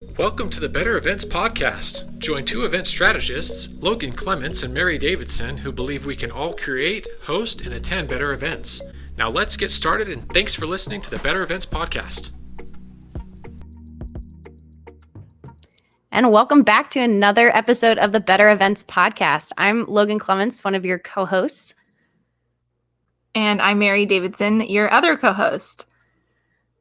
Welcome to the Better Events Podcast. Join two event strategists, Logan Clements and Mary Davidson, who believe we can all create, host, and attend better events. Now let's get started, and thanks for listening to the Better Events Podcast. And welcome back to another episode of the Better Events Podcast. I'm Logan Clements, one of your co-hosts. And I'm Mary Davidson, your other co-host.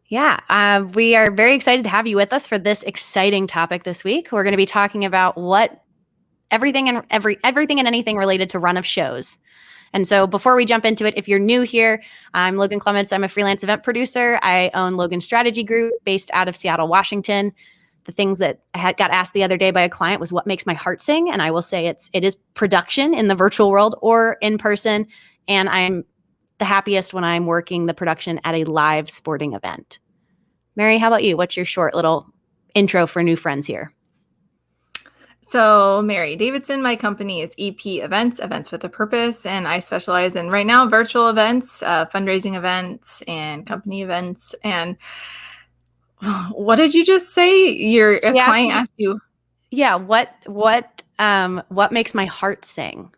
Yeah, we are very excited to have you with us for this exciting topic this week. We're going to be talking about everything and anything related to run of shows. And so before we jump into it, if you're new here, I'm Logan Clements. I'm a freelance event producer. I own Logan Strategy Group based out of Seattle, Washington. The things that I got asked the other day by a client was what makes my heart sing. And I will say it is production in the virtual world or in person. And I'm the happiest when I'm working the production at a live sporting event. Mary, how about you? What's your short little intro for new friends here? So Mary Davidson, my company is EP Events with a Purpose, and I specialize in right now virtual events, fundraising events, and company events. And what did you just say? Your client asked you. Yeah, what makes my heart sing?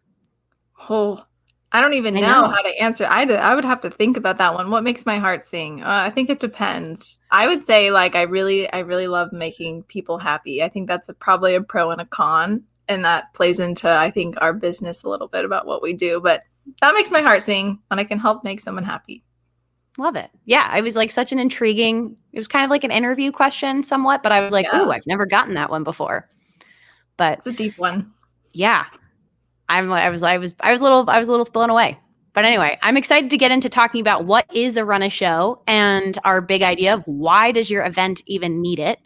Oh, I don't even know how to answer. I would have to think about that one. What makes my heart sing? I think it depends. I would say I really love making people happy. I think that's probably a pro and a con, and that plays into, I think, our business a little bit about what we do. But that makes my heart sing when I can help make someone happy. Love it. Yeah, it was such an intriguing. It was kind of like an interview question, somewhat, but I was ooh, I've never gotten that one before. But it's a deep one. Yeah. I was a little blown away. But anyway, I'm excited to get into talking about what is a run a show and our big idea of why does your event even need it.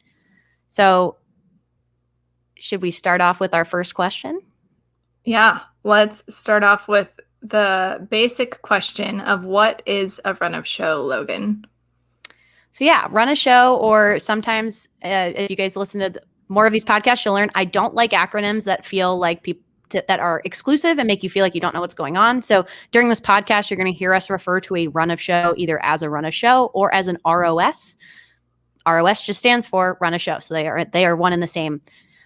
So should we start off with our first question? Yeah, let's start off with the basic question of what is a run of show, Logan? So yeah, run a show, or sometimes if you guys listen to more of these podcasts, you'll learn I don't like acronyms that feel like people that are exclusive and make you feel like you don't know what's going on. So during this podcast, you're going to hear us refer to a run of show either as a run of show or as an ROS. ROS just stands for run of show. So they are one and the same.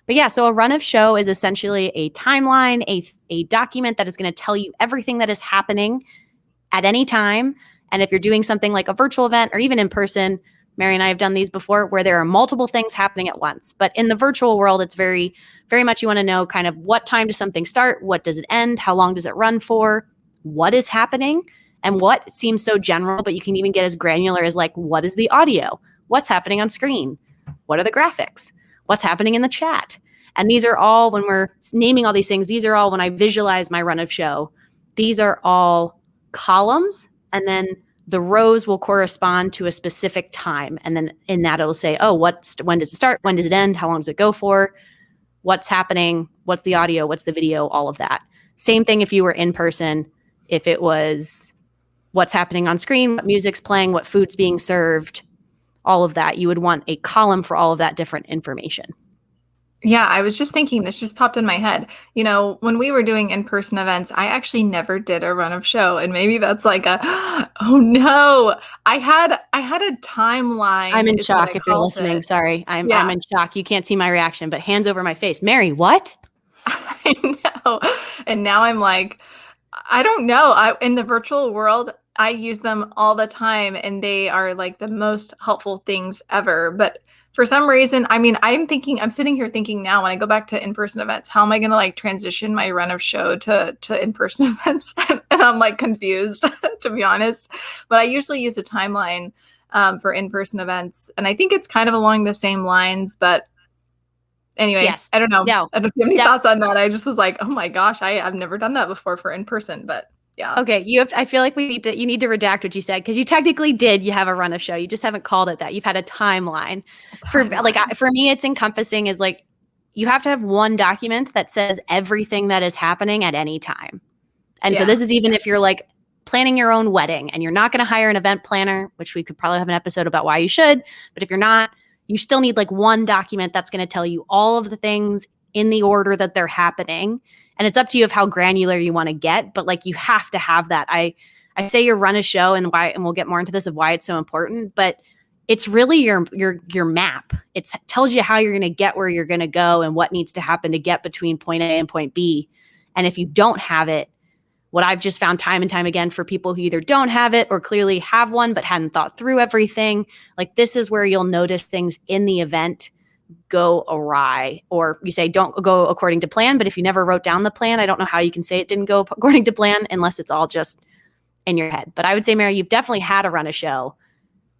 But yeah, so a run of show is essentially a timeline, a document that is going to tell you everything that is happening at any time. And if you're doing something like a virtual event or even in person, Mary and I have done these before where there are multiple things happening at once. But in the virtual world, it's very, very much you want to know kind of what time does something start? What does it end? How long does it run for? What is happening? And what seems so general, but you can even get as granular as what is the audio? What's happening on screen? What are the graphics? What's happening in the chat? And these are all, when we're naming all these things, these are all when I visualize my run of show. These are all columns, and then the rows will correspond to a specific time. And then in that, it'll say, oh, when does it start? When does it end? How long does it go for? What's happening? What's the audio? What's the video? All of that. Same thing if you were in person. If it was what's happening on screen, what music's playing, what food's being served, all of that. You would want a column for all of that different information. Yeah, I was just thinking, this just popped in my head. You know, when we were doing in-person events, I actually never did a run of show. And maybe that's oh no, I had a timeline. I'm in shock if you're listening. Sorry. I'm in shock. You can't see my reaction, but hands over my face. Mary, what? I know. And now I'm I don't know. In the virtual world, I use them all the time, and they are the most helpful things ever. But for some reason, I'm sitting here thinking now when I go back to in-person events, how am I going to transition my run of show to in-person events? And I'm confused, to be honest. But I usually use a timeline for in-person events. And I think it's kind of along the same lines. But anyway, yes. I don't know. No. I don't have any thoughts on that. I just was oh my gosh, I've never done that before for in-person, but yeah. Okay. I feel like you need to redact what you said, because you technically did. You have a run of show. You just haven't called it that. You've had a timeline. For me, it's encompassing is you have to have one document that says everything that is happening at any time. And so this is even if you're planning your own wedding and you're not going to hire an event planner, which we could probably have an episode about why you should. But if you're not, you still need one document that's going to tell you all of the things in the order that they're happening. And it's up to you of how granular you want to get, but you have to have that. I say your run a show and why, and we'll get more into this of why it's so important, but it's really your map. It tells you how you're going to get where you're going to go and what needs to happen to get between point A and point B. And if you don't have it, what I've just found time and time again for people who either don't have it or clearly have one but hadn't thought through everything, like this is where you'll notice things in the event go awry, or you say don't go according to plan. But if you never wrote down the plan, I don't know how you can say it didn't go according to plan unless it's all just in your head. But I would say, Mary, you've definitely had to run a show.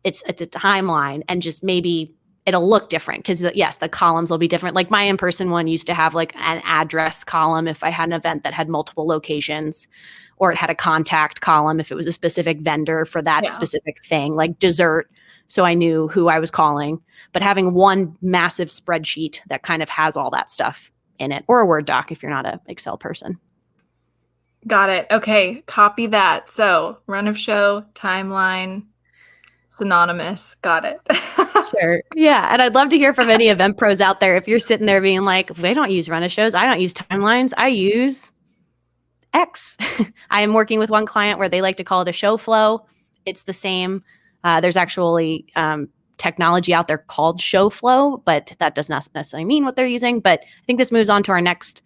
It's a timeline, and just maybe it'll look different because yes, the columns will be different. Like my in-person one used to have like an address column if I had an event that had multiple locations, or it had a contact column if it was a specific vendor for that specific thing, like dessert. So I knew who I was calling. But having one massive spreadsheet that kind of has all that stuff in it, or a Word doc if you're not an Excel person. Got it. Okay, copy that. So run of show, timeline, synonymous. Got it. Sure. Yeah. And I'd love to hear from any event pros out there. If you're sitting there being like, they don't use run of shows, I don't use timelines, I use X. I am working with one client where they like to call it a show flow. It's the same. There's actually technology out there called show flow, but that does not necessarily mean what they're using. But I think this moves on to our next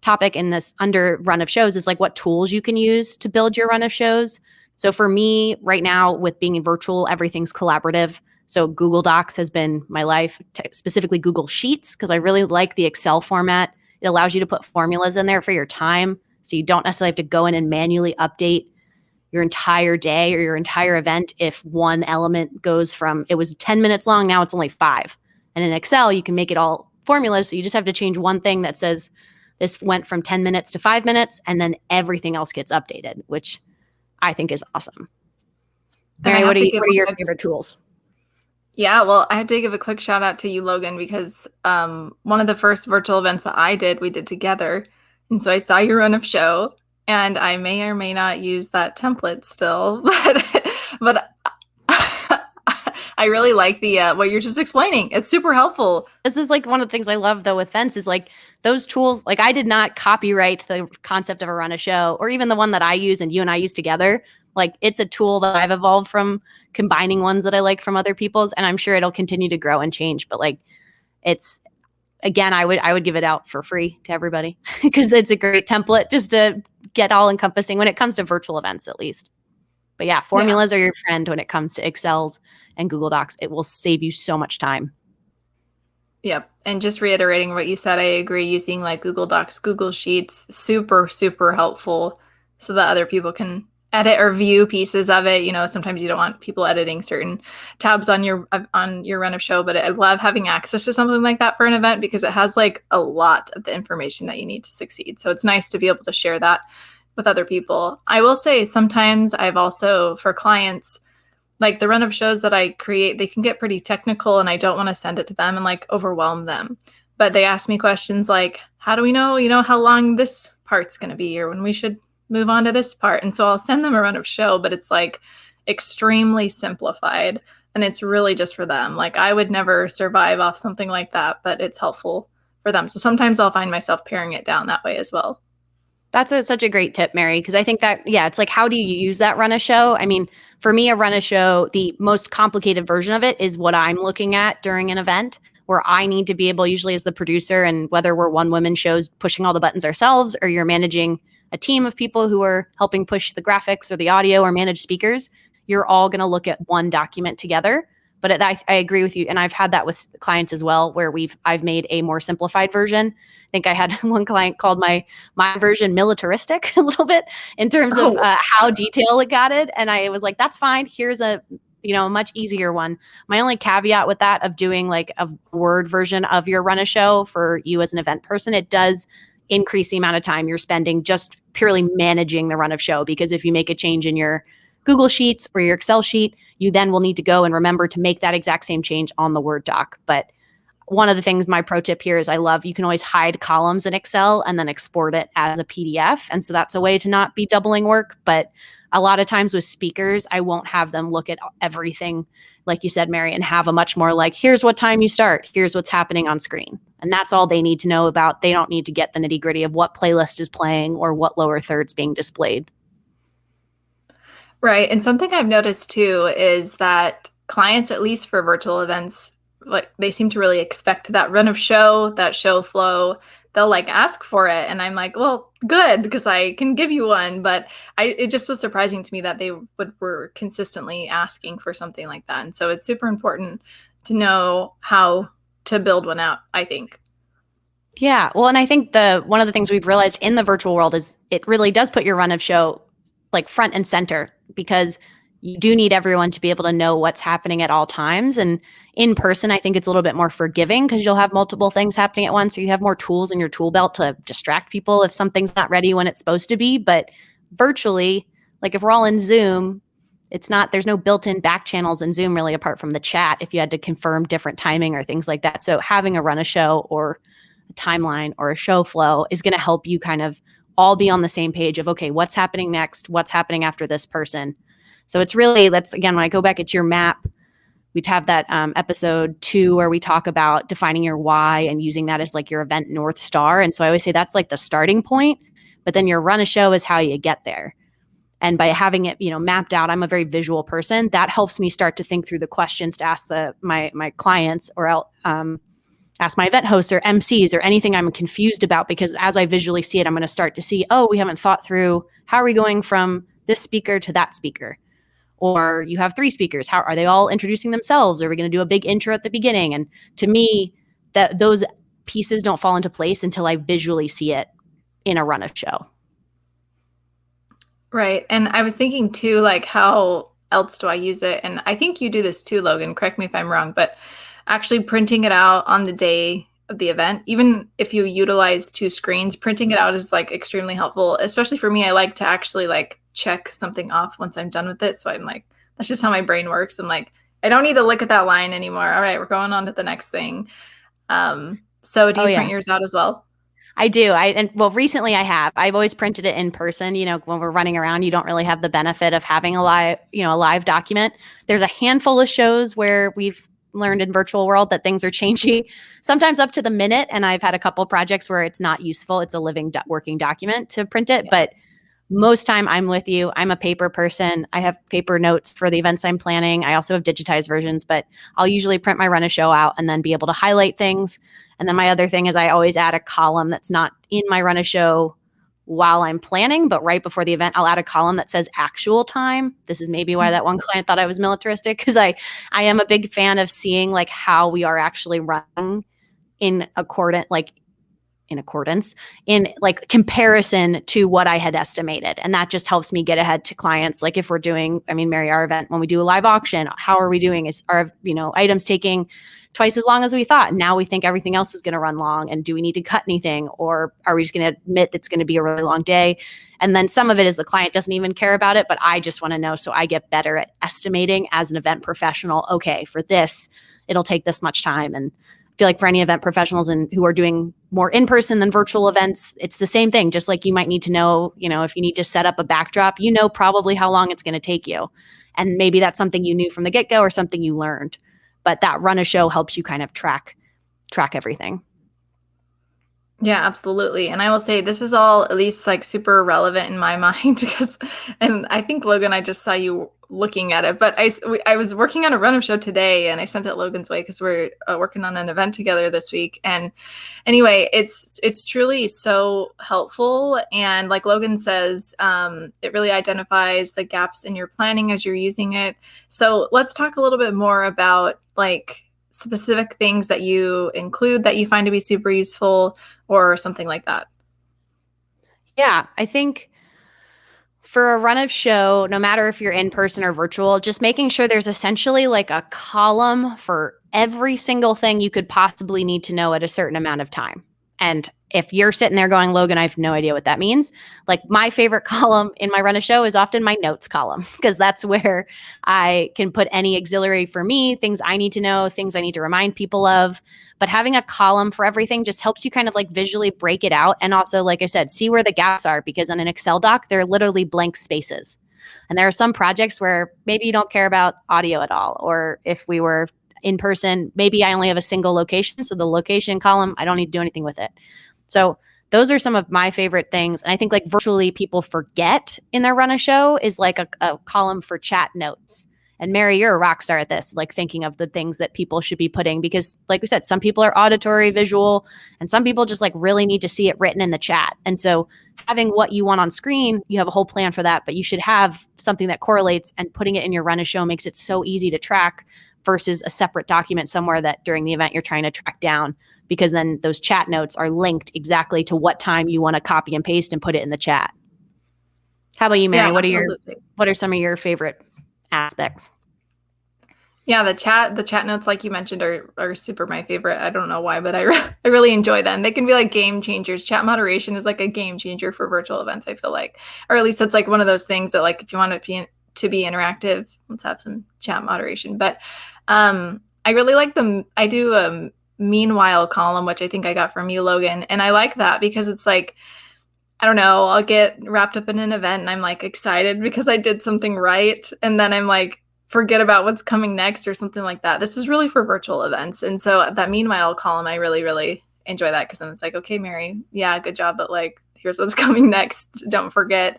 topic in this under run of shows is like what tools you can use to build your run of shows. So for me right now with being virtual, everything's collaborative. So Google Docs has been my life, specifically Google Sheets, because I really like the Excel format. It allows you to put formulas in there for your time. So you don't necessarily have to go in and manually update your entire day or your entire event if one element goes from, it was 10 minutes long, now it's only 5. And in Excel, you can make it all formulas. So you just have to change one thing that says this went from 10 minutes to 5 minutes, and then everything else gets updated, which I think is awesome. Mary, what are your favorite tools? Yeah, well, I had to give a quick shout out to you, Logan, because one of the first virtual events that I did, we did together. And so I saw your run of show, and I may or may not use that template still, but I really like the what you're just explaining. It's super helpful. This is like one of the things I love though with events is like those tools. Like I did not copyright the concept of a run a show, or even the one that I use and you and I use together. Like it's a tool that I've evolved from combining ones that I like from other people's, and I'm sure it'll continue to grow and change. But like it's, again, I would give it out for free to everybody because it's a great template just to get all encompassing when it comes to virtual events, at least. But yeah, formulas are your friend when it comes to Excels and Google Docs. It will save you so much time. Yep. And just reiterating what you said, I agree. Using like Google Docs, Google Sheets, super, super helpful so that other people can edit or view pieces of it. You know, sometimes you don't want people editing certain tabs on your run of show, but I love having access to something like that for an event because it has like a lot of the information that you need to succeed. So it's nice to be able to share that with other people. I will say sometimes I've also, for clients, like the run of shows that I create, they can get pretty technical and I don't want to send it to them and like overwhelm them. But they ask me questions like, how do we know, how long this part's going to be or when we should move on to this part? And so I'll send them a run of show, but it's like extremely simplified and it's really just for them. Like I would never survive off something like that, but it's helpful for them. So sometimes I'll find myself paring it down that way as well. That's such a great tip, Mary, because I think that, it's like, how do you use that run a show? I mean, for me, a run a show, the most complicated version of it is what I'm looking at during an event where I need to be able, usually as the producer, and whether we're one woman shows pushing all the buttons ourselves or you're managing a team of people who are helping push the graphics or the audio or manage speakers, you're all going to look at one document together. But I agree with you. And I've had that with clients as well, where I've made a more simplified version. I think I had one client called my version militaristic a little bit in terms of how detailed it got it. And I was like, that's fine. Here's a much easier one. My only caveat with that of doing like a Word version of your run a show for you as an event person, it does increase the amount of time you're spending just purely managing the run of show. Because if you make a change in your Google Sheets or your Excel sheet, you then will need to go and remember to make that exact same change on the Word doc. But one of the things, my pro tip here is you can always hide columns in Excel and then export it as a PDF. And so that's a way to not be doubling work. But a lot of times with speakers, I won't have them look at everything, like you said, Mary, and have a much more like, here's what time you start, here's what's happening on screen. And that's all they need to know about. They don't need to get the nitty gritty of what playlist is playing or what lower third's being displayed. Right. And something I've noticed too is that clients, at least for virtual events, like they seem to really expect that run of show, that show flow. They'll like ask for it. And I'm like, well, good, because I can give you one. But it just was surprising to me that they were consistently asking for something like that. And so it's super important to know how to build one out, I think. Yeah. Well, and I think one of the things we've realized in the virtual world is it really does put your run of show like front and center, because you do need everyone to be able to know what's happening at all times. And in person, I think it's a little bit more forgiving because you'll have multiple things happening at once, or you have more tools in your tool belt to distract people if something's not ready when it's supposed to be. But virtually, like if we're all in Zoom, there's no built-in back channels in Zoom really, apart from the chat if you had to confirm different timing or things like that. So having a run a show or a timeline or a show flow is going to help you kind of all be on the same page of, okay, what's happening next? What's happening after this person? So it's really, that's again, when I go back, it's your map. We'd have that episode 2 where we talk about defining your why and using that as like your event North Star. And so I always say that's like the starting point, but then your run a show is how you get there. And by having it, mapped out, I'm a very visual person. That helps me start to think through the questions to ask my clients, or ask my event hosts or MCs or anything I'm confused about, because as I visually see it, I'm going to start to see, oh, we haven't thought through how are we going from this speaker to that speaker? Or you have 3 speakers. How are they all introducing themselves? Are we going to do a big intro at the beginning? And to me, those pieces don't fall into place until I visually see it in a run of show. Right. And I was thinking too, like, how else do I use it? And I think you do this too, Logan. Correct me if I'm wrong, but actually printing it out on the day of the event, even if you utilize 2 screens, printing it out is like extremely helpful. Especially for me, I like to actually like check something off once I'm done with it. So I'm like, that's just how my brain works. I'm like, I don't need to look at that line anymore. All right, we're going on to the next thing. So do you print yours out as well? I do. Recently I have. I've always printed it in person. When we're running around, you don't really have the benefit of having a live document. There's a handful of shows where we've learned in virtual world that things are changing sometimes up to the minute. And I've had a couple projects where it's not useful. It's a living working document to print it. Yeah. But most time I'm with you. I'm a paper person. I have paper notes for the events I'm planning. I also have digitized versions, but I'll usually print my run a show out and then be able to highlight things. And then my other thing is I always add a column that's not in my run a show while I'm planning, but right before the event, I'll add a column that says actual time. This is maybe why that one client thought I was militaristic, because I am a big fan of seeing like how we are actually running in comparison to what I had estimated. And that just helps me get ahead to clients. Like if we're doing, Mary, our event, when we do a live auction, how are we doing? Are items taking twice as long as we thought? Now we think everything else is going to run long. And do we need to cut anything? Or are we just going to admit it's going to be a really long day? And then some of it is the client doesn't even care about it, but I just want to know. So I get better at estimating as an event professional. Okay, for this, it'll take this much time. And I feel like for any event professionals and who are doing more in-person than virtual events, it's the same thing. Just like you might need to know, if you need to set up a backdrop, probably how long it's going to take you. And maybe that's something you knew from the get-go or something you learned. But that run a show helps you kind of track everything. Yeah, absolutely. And I will say this is all at least like super relevant in my mind and I think Logan, I just saw you looking at it, but I was working on a run of show today and I sent it Logan's way because we're working on an event together this week. And anyway, it's truly so helpful. And like Logan says, it really identifies the gaps in your planning as you're using it. So let's talk a little bit more about like specific things that you include that you find to be super useful or something like that. Yeah, I think for a run of show, no matter if you're in person or virtual, just making sure there's essentially like a column for every single thing you could possibly need to know at a certain amount of time. And if you're sitting there going, Logan, I have no idea what that means. Like my favorite column in my run a show is often my notes column, because that's where I can put any auxiliary for me, things I need to know, things I need to remind people of. But having a column for everything just helps you kind of like visually break it out. And also, like I said, see where the gaps are, because on an Excel doc, they're literally blank spaces. And there are some projects where maybe you don't care about audio at all. Or if we were in person, maybe I only have a single location. So the location column, I don't need to do anything with it. So those are some of my favorite things. And I think like virtually people forget in their run a show is like a column for chat notes. And Mary, you're a rock star at this, like thinking of the things that people should be putting, because like we said, some people are auditory, visual, and some people just like really need to see it written in the chat. And so having what you want on screen, you have a whole plan for that, but you should have something that correlates, and putting it in your run a show makes it so easy to track versus a separate document somewhere that during the event you're trying to track down, because then those chat notes are linked exactly to what time you want to copy and paste and put it in the chat. How about you, Mary? Yeah, what are some of your favorite aspects? Yeah, the chat notes, like you mentioned, are super my favorite. I don't know why, but I really enjoy them. They can be like game changers. Chat moderation is like a game changer for virtual events, I feel like. Or at least it's like one of those things that, like, if you want to be interactive, let's have some chat moderation. But I really like them. I do a meanwhile column, which I think I got from you, Logan. And I like that because it's like, I don't know, I'll get wrapped up in an event and I'm like excited because I did something right. And then I'm like, forget about what's coming next or something like that. This is really for virtual events. And so that meanwhile column, I really, really enjoy that, because then it's like, okay, Mary, yeah, good job. But like, here's what's coming next. Don't forget.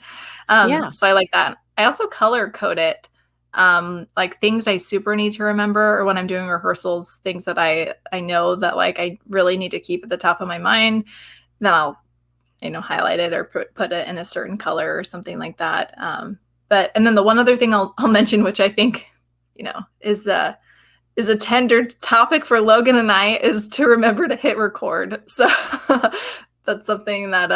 So I like that. I also color code it. Like things I super need to remember, or when I'm doing rehearsals, things that I know that like I really need to keep at the top of my mind, then I'll highlight it or put it in a certain color or something like that. And then the one other thing I'll mention, which I think, is a tender topic for Logan and I, is to remember to hit record. So that's something that,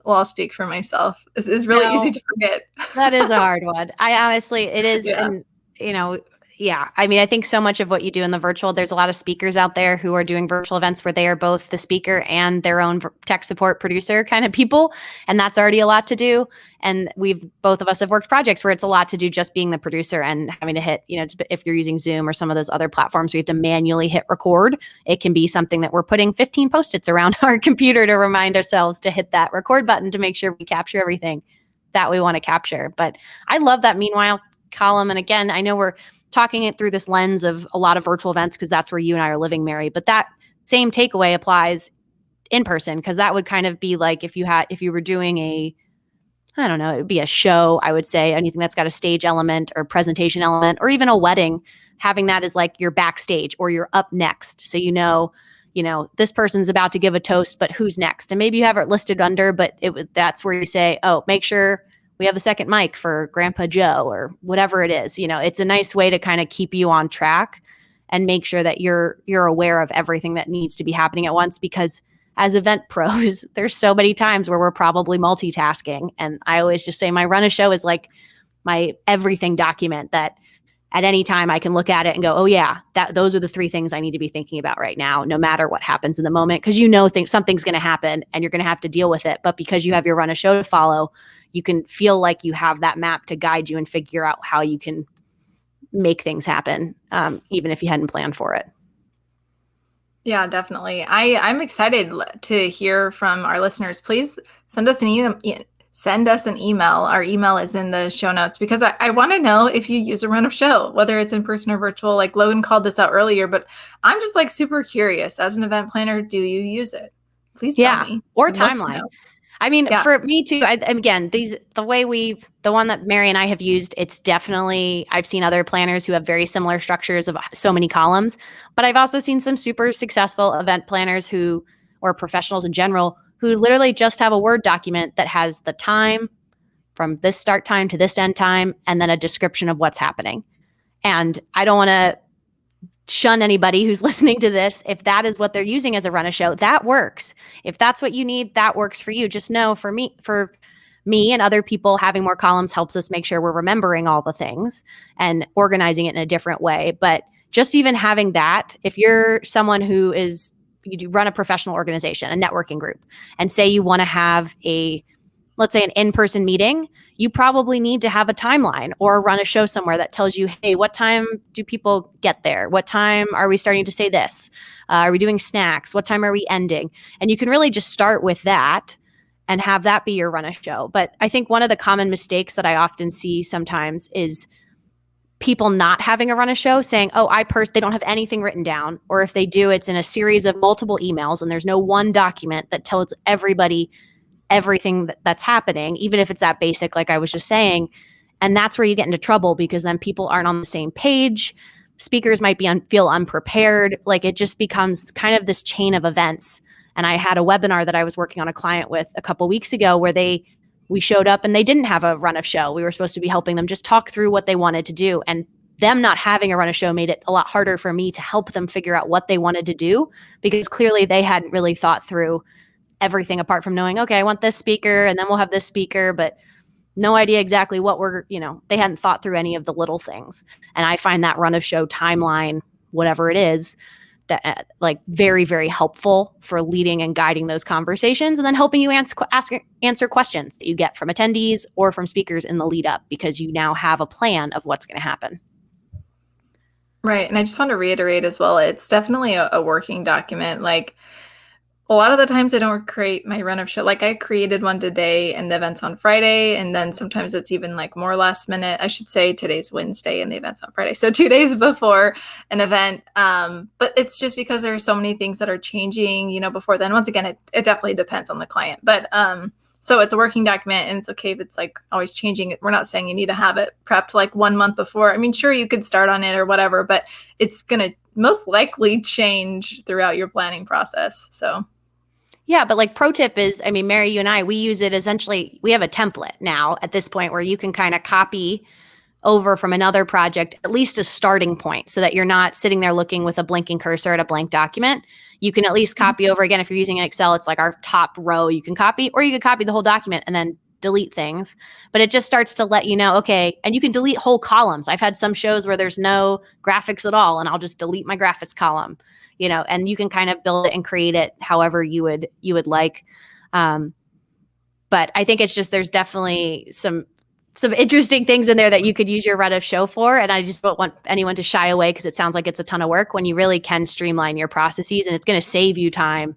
well, I'll speak for myself, is really easy to forget. That is a hard one. I honestly, it is. Yeah. And, yeah. I mean, I think so much of what you do in the virtual, there's a lot of speakers out there who are doing virtual events where they are both the speaker and their own tech support producer kind of people. And that's already a lot to do. And both of us have worked projects where it's a lot to do just being the producer and having to hit, if you're using Zoom or some of those other platforms where you have to manually hit record, it can be something that we're putting 15 Post-its around our computer to remind ourselves to hit that record button to make sure we capture everything that we want to capture. But I love that meanwhile column. And again, I know we're talking it through this lens of a lot of virtual events because that's where you and I are living, Mary. But that same takeaway applies in person, because that would kind of be like if you were doing it would be a show, I would say, anything that's got a stage element or presentation element, or even a wedding, having that as like you're backstage or you're up next. So this person's about to give a toast, but who's next? And maybe you have it listed under, but that's where you say, oh, make sure we have a second mic for Grandpa Joe or whatever it is. It's a nice way to kind of keep you on track and make sure that you're aware of everything that needs to be happening at once, because as event pros, there's so many times where we're probably multitasking. And I always just say my run a show is like my everything document that at any time I can look at it and go, oh yeah, those are the 3 things I need to be thinking about right now, no matter what happens in the moment. Because something's going to happen and you're going to have to deal with it. But because you have your run a show to follow, you can feel like you have that map to guide you and figure out how you can make things happen, even if you hadn't planned for it. Yeah, definitely. I'm excited to hear from our listeners. Please send us an email. Our email is in the show notes, because I want to know if you use a run of show, whether it's in person or virtual. Like Logan called this out earlier, but I'm just like super curious. As an event planner, do you use it? Please tell me. Or timeline. I mean, for me too, again, the one that Mary and I have used, it's definitely, I've seen other planners who have very similar structures of so many columns, but I've also seen some super successful event planners or professionals in general, who literally just have a Word document that has the time from this start time to this end time, and then a description of what's happening. And I don't want to shun anybody who's listening to this. If that is what they're using as a run a show, that works. If that's what you need, that works for you. Just know for me and other people, having more columns helps us make sure we're remembering all the things and organizing it in a different way. But just even having that, if you're someone you run a professional organization, a networking group, and say you want to have let's say an in-person meeting, you probably need to have a timeline or run a show somewhere that tells you, hey, what time do people get there? What time are we starting to say this? Are we doing snacks? What time are we ending? And you can really just start with that and have that be your run a show. But I think one of the common mistakes that I often see sometimes is people not having a run a show, saying, oh, they don't have anything written down. Or if they do, it's in a series of multiple emails and there's no one document that tells everybody everything that's happening, even if it's that basic, like I was just saying. And that's where you get into trouble, because then people aren't on the same page. Speakers might feel unprepared. Like, it just becomes kind of this chain of events. And I had a webinar that I was working on a client with a couple weeks ago where we showed up and they didn't have a run of show. We were supposed to be helping them just talk through what they wanted to do. And them not having a run of show made it a lot harder for me to help them figure out what they wanted to do, because clearly they hadn't really thought through everything, apart from knowing, okay, I want this speaker and then we'll have this speaker, but no idea exactly what they hadn't thought through any of the little things. And I find that run of show timeline, whatever it is, that like very, very helpful for leading and guiding those conversations, and then helping you answer questions that you get from attendees or from speakers in the lead up, because you now have a plan of what's going to happen. Right. And I just want to reiterate as well, it's definitely a working document. Like, a lot of the times I don't create my run of show. Like, I created one today and the event's on Friday. And then sometimes it's even like more last minute. I should say today's Wednesday and the event's on Friday. So 2 days before an event. But it's just because there are so many things that are changing, before then. Once again, it definitely depends on the client. But so it's a working document, and it's okay if it's like always changing. We're not saying you need to have it prepped like 1 month before. I mean, sure, you could start on it or whatever, but it's going to most likely change throughout your planning process. So. Yeah, but like pro tip is, I mean, Mary, you and I, we use it essentially, we have a template now at this point where you can kind of copy over from another project, at least a starting point, so that you're not sitting there looking with a blinking cursor at a blank document. You can at least copy over. Again, if you're using Excel, it's like our top row you can copy, or you could copy the whole document and then delete things. But it just starts to let you know, okay, and you can delete whole columns. I've had some shows where there's no graphics at all, and I'll just delete my graphics column. And you can kind of build it and create it however you would like. But I think it's just, there's definitely some interesting things in there that you could use your run of show for. And I just don't want anyone to shy away, because it sounds like it's a ton of work, when you really can streamline your processes, and it's going to save you time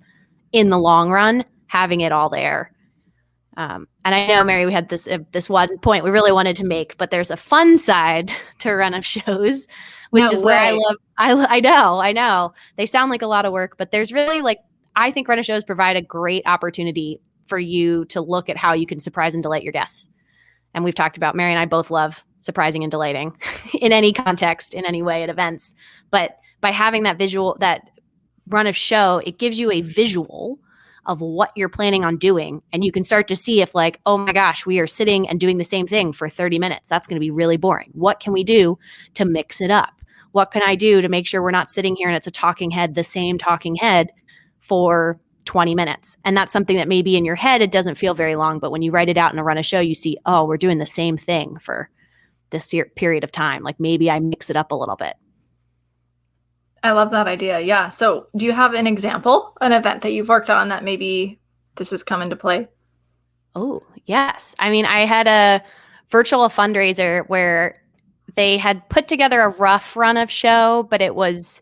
in the long run, having it all there. And I know, Mary, we had this one point we really wanted to make, but there's a fun side to run of shows, which is where I love. I know they sound like a lot of work, but there's really, like, I think run of shows provide a great opportunity for you to look at how you can surprise and delight your guests. And we've talked about, Mary and I both love surprising and delighting in any context, in any way at events. But by having that visual, that run of show, it gives you a visual of what you're planning on doing. And you can start to see if, like, oh my gosh, we are sitting and doing the same thing for 30 minutes. That's going to be really boring. What can we do to mix it up? What can I do to make sure we're not sitting here and it's a talking head, the same talking head for 20 minutes? And that's something that maybe in your head, it doesn't feel very long. But when you write it out in a run of show, you see, oh, we're doing the same thing for this period of time. Like, maybe I mix it up a little bit. I love that idea. Yeah. So do you have an example, an event that you've worked on that maybe this has come into play? Oh, yes. I mean, I had a virtual fundraiser where they had put together a rough run of show, but it was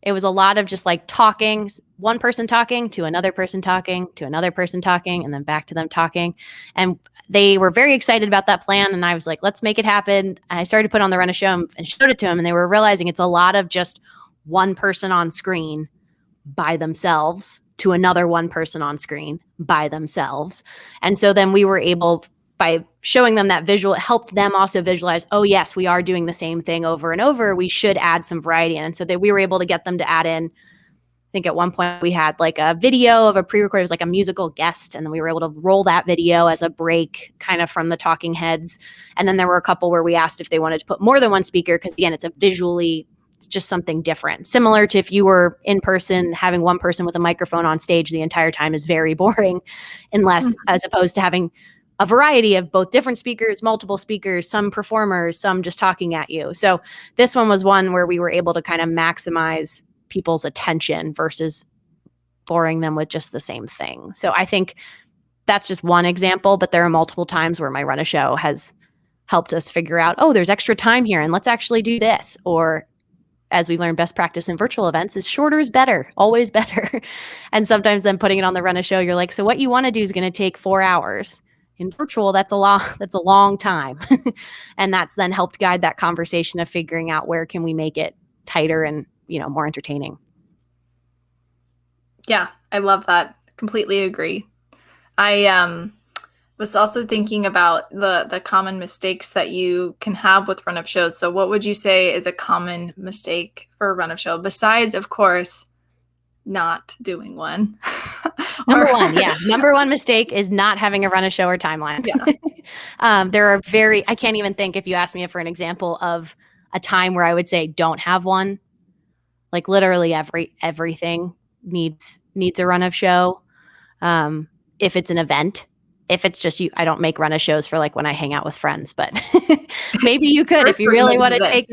a lot of just like talking, one person talking to another person talking to another person talking, and then back to them talking. And they were very excited about that plan. And I was like, let's make it happen. And I started to put on the run of show and showed it to them. And they were realizing it's a lot of just one person on screen by themselves to another one person on screen by themselves. And so then we were able, by showing them that visual, it helped them also visualize, oh yes, we are doing the same thing over and over. We should add some variety in. And so that we were able to get them to add in, I think at one point we had like a video of a pre-recorded, it was like a musical guest. And then we were able to roll that video as a break kind of from the talking heads. And then there were a couple where we asked if they wanted to put more than one speaker, because again, it's just something different. Similar to if you were in person, having one person with a microphone on stage the entire time is very boring, unless as opposed to having a variety of both different speakers, multiple speakers, some performers, some just talking at you. So this one was one where we were able to kind of maximize people's attention versus boring them with just the same thing. So I think that's just one example, but there are multiple times where my run of show has helped us figure out, oh, there's extra time here and let's actually do this. Or as we learned, best practice in virtual events is shorter is better, always better. And sometimes then putting it on the run of show, you're like, so what you want to do is going to take 4 hours. In virtual, that's a long time. And that's then helped guide that conversation of figuring out where can we make it tighter and, more entertaining. Yeah, I love that. Completely agree. I was also thinking about the common mistakes that you can have with run of shows. So what would you say is a common mistake for a run of show besides, of course, not doing one? Number one, yeah. Number one mistake is not having a run a show or timeline. Yeah. There are I can't even think if you ask me for an example of a time where I would say don't have one. Like literally everything needs a run of show. If it's an event, if it's just you, I don't make run of shows for like when I hang out with friends, but maybe you could if you really want to take.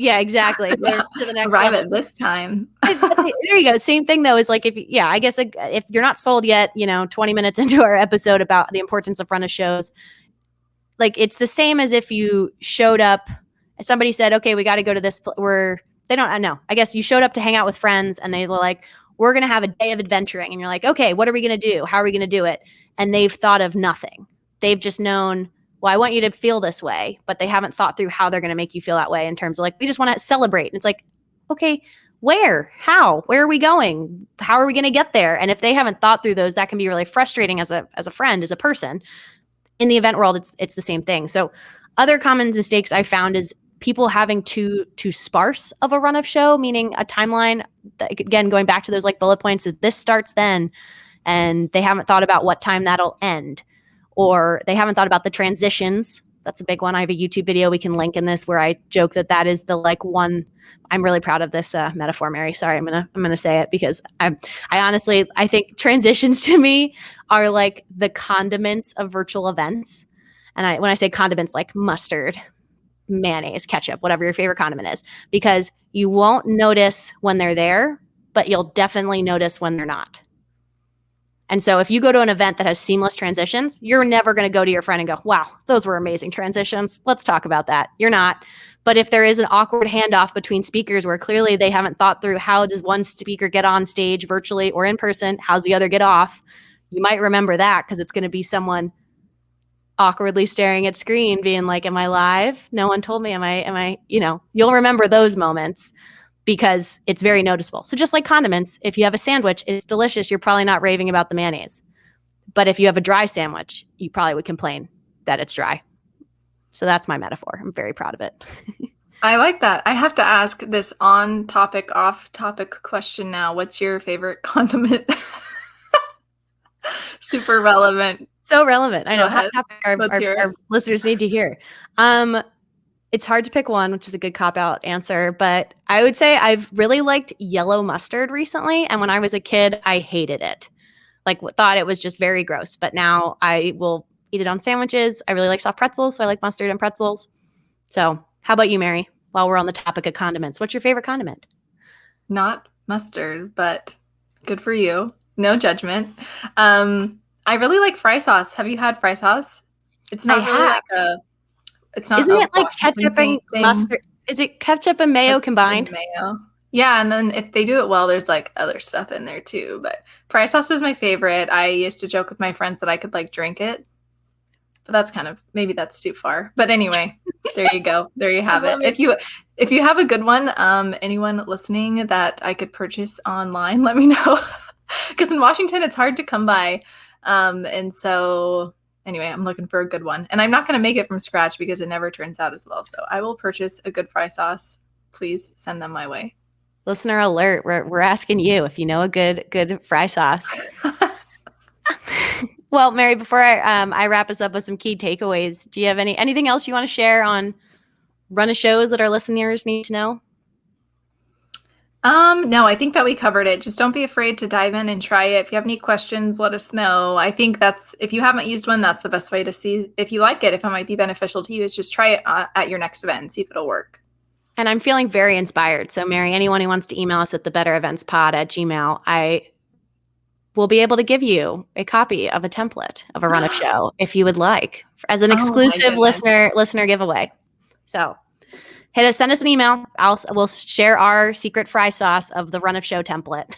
Yeah, exactly. Yeah. To the next Arrive level. at this time. There you go. Same thing though is like I guess if you're not sold yet, 20 minutes into our episode about the importance of run of shows, like it's the same as if you showed up, somebody said, okay, we got to go to this, they don't know. I guess you showed up to hang out with friends and they were like, we're going to have a day of adventuring. And you're like, okay, what are we going to do? How are we going to do it? And they've thought of nothing. They've just known, well, I want you to feel this way, but they haven't thought through how they're going to make you feel that way in terms of like, we just want to celebrate. And it's like, okay, where, how, where are we going? How are we going to get there? And if they haven't thought through those, that can be really frustrating as a friend, as a person. In the event world, it's the same thing. So other common mistakes I found is people having too sparse of a run of show, meaning a timeline, again, going back to those like bullet points that this starts then, and they haven't thought about what time that'll end, or they haven't thought about the transitions. That's a big one. I have a YouTube video we can link in this where I joke that is the like one. I'm really proud of this metaphor, Mary. Sorry, I'm gonna say it because I honestly think transitions to me are like the condiments of virtual events. And when I say condiments, like mustard, mayonnaise, ketchup, whatever your favorite condiment is, because you won't notice when they're there, but you'll definitely notice when they're not. And so if you go to an event that has seamless transitions, you're never going to go to your friend and go, wow, those were amazing transitions. Let's talk about that. You're not. But if there is an awkward handoff between speakers where clearly they haven't thought through how does one speaker get on stage virtually or in person, how's the other get off, you might remember that because it's going to be someone awkwardly staring at screen being like, am I live? No one told me. Am I, you'll remember those moments because it's very noticeable. So just like condiments, if you have a sandwich, it's delicious. You're probably not raving about the mayonnaise. But if you have a dry sandwich, you probably would complain that it's dry. So that's my metaphor. I'm very proud of it. I like that. I have to ask this on topic, off topic question now. What's your favorite condiment? Super relevant. So relevant. I know. Hot topic our listeners need to hear. It's hard to pick one, which is a good cop-out answer, but I would say I've really liked yellow mustard recently. And when I was a kid, I hated it. Like thought it was just very gross. But now I will eat it on sandwiches. I really like soft pretzels, so I like mustard and pretzels. So how about you, Mary? While we're on the topic of condiments, what's your favorite condiment? Not mustard, but good for you. No judgment. I really like fry sauce. Have you had fry sauce? It's not really like it's not. Isn't it like ketchup and mustard? Is it ketchup and mayo combined? Mayo. Yeah, and then if they do it well, there's like other stuff in there too. But fry sauce is my favorite. I used to joke with my friends that I could like drink it. But that's maybe that's too far. But anyway, there you go. There you have it. If you have a good one, anyone listening that I could purchase online, let me know. Because in Washington, it's hard to come by. And so anyway, I'm looking for a good one. And I'm not going to make it from scratch because it never turns out as well. So I will purchase a good fry sauce. Please send them my way. Listener alert. We're asking you if you know a good fry sauce. Well, Mary, before I wrap us up with some key takeaways, do you have anything else you want to share on run of shows that our listeners need to know? No, I think that we covered it. Just don't be afraid to dive in and try it. If you have any questions, let us know. I think if you haven't used one, that's the best way to see if you like it, if it might be beneficial to you, is just try it at your next event and see if it'll work. And I'm feeling very inspired. So Mary, anyone who wants to email us at thebettereventspod@gmail.com, I will be able to give you a copy of a template of a run of show if you would like as an exclusive listener giveaway. So send us an email. We'll share our secret fry sauce of the run of show template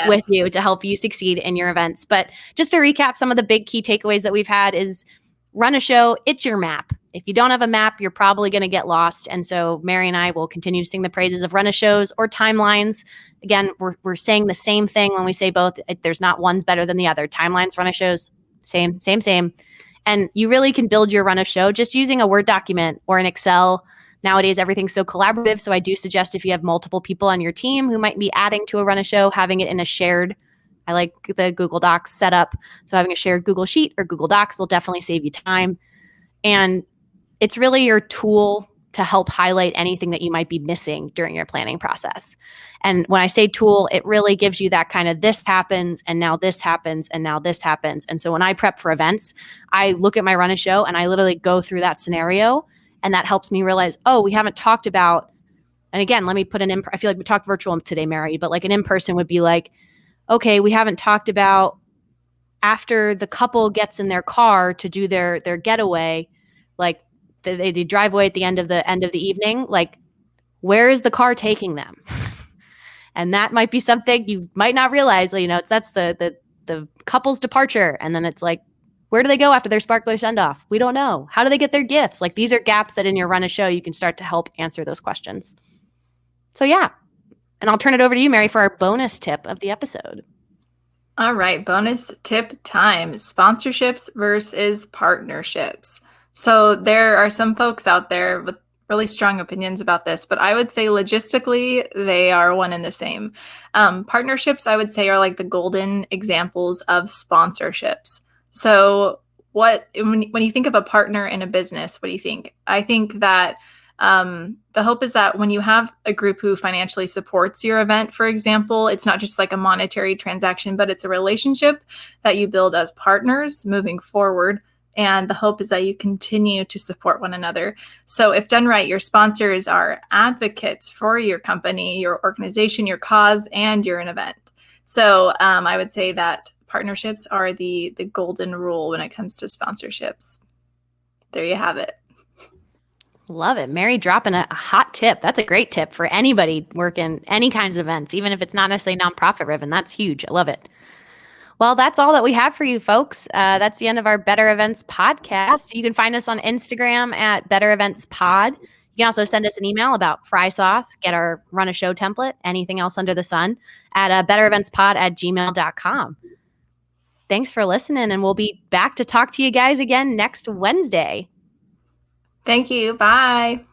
with you to help you succeed in your events. But just to recap, some of the big key takeaways that we've had is run a show. It's your map. If you don't have a map, you're probably going to get lost. And so Mary and I will continue to sing the praises of run a shows or timelines. Again, we're saying the same thing when we say both. There's not one's better than the other. Timelines, run a shows, same. And you really can build your run a show just using a Word document or an Excel. Nowadays, everything's so collaborative. So I do suggest if you have multiple people on your team who might be adding to a run a show, having it in a shared, I like the Google Docs setup. So having a shared Google Sheet or Google Docs will definitely save you time. And it's really your tool to help highlight anything that you might be missing during your planning process. And when I say tool, it really gives you that kind of this happens and now this happens and now this happens. And so when I prep for events, I look at my run a show and I literally go through that scenario, and that helps me realize, oh, we haven't talked about, and again, let me put I feel like we talked virtual today, Mary, but like an in-person would be like, okay, we haven't talked about after the couple gets in their car to do their getaway, like they drive away at the end of the evening, like where is the car taking them? And that might be something you might not realize, that's the couple's departure. And then it's like, where do they go after their sparkler send off? We don't know. How do they get their gifts? Like these are gaps that in your run a show, you can start to help answer those questions. So yeah. And I'll turn it over to you, Mary, for our bonus tip of the episode. All right, bonus tip time, sponsorships versus partnerships. So there are some folks out there with really strong opinions about this, but I would say logistically, they are one and the same. Partnerships, I would say, are like the golden examples of sponsorships. So when you think of a partner in a business, what do you think? I think that the hope is that when you have a group who financially supports your event, for example, it's not just like a monetary transaction, but it's a relationship that you build as partners moving forward. And the hope is that you continue to support one another. So if done right, your sponsors are advocates for your company, your organization, your cause, and your event. So I would say that partnerships are the golden rule when it comes to sponsorships. There you have it. Love it. Mary dropping a hot tip. That's a great tip for anybody working any kinds of events, even if it's not necessarily nonprofit driven. That's huge. I love it. Well, that's all that we have for you folks. That's the end of our Better Events podcast. You can find us on Instagram at Better Events Pod. You can also send us an email about fry sauce, get our run a show template, anything else under the sun at bettereventspod@gmail.com. Thanks for listening, and we'll be back to talk to you guys again next Wednesday. Thank you. Bye.